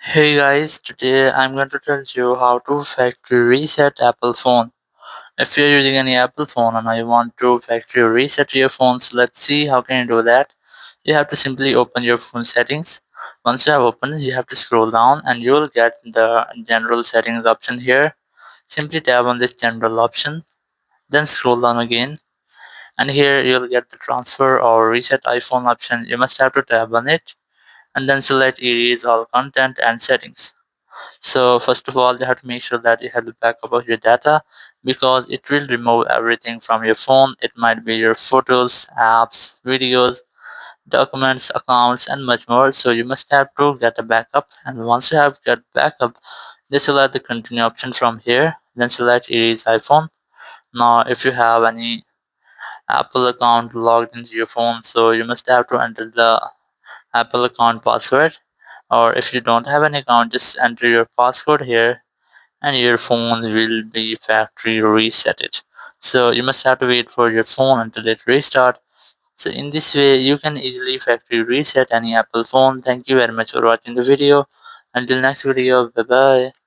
Hey guys, today I'm going to tell you how to factory reset Apple phone. If you're using any Apple phone and you want to factory reset your phone, so let's see how can you do that. You have to simply open your phone settings. Once you have opened, you have to scroll down and you will get the general settings option here. Simply tap on this general option, then scroll down again, and here you'll get the transfer or reset iPhone option. You must have to tap on it and then select erase all content and settings. So first of all, you have to make sure that you have the backup of your data because it will remove everything from your phone. It might be your photos, apps, videos, documents, accounts, and much more. So you must have to get a backup. And once you have got backup, just select the continue option from here. Then select erase iPhone. Now, if you have any Apple account logged into your phone, so you must have to enter the Apple account password. Or if you don't have an account, just enter your passcode here and your phone will be factory resetted. So you must have to wait for your phone until it restart. So in this way you can easily factory reset any Apple phone. Thank you very much for watching the video. Until next video, bye bye.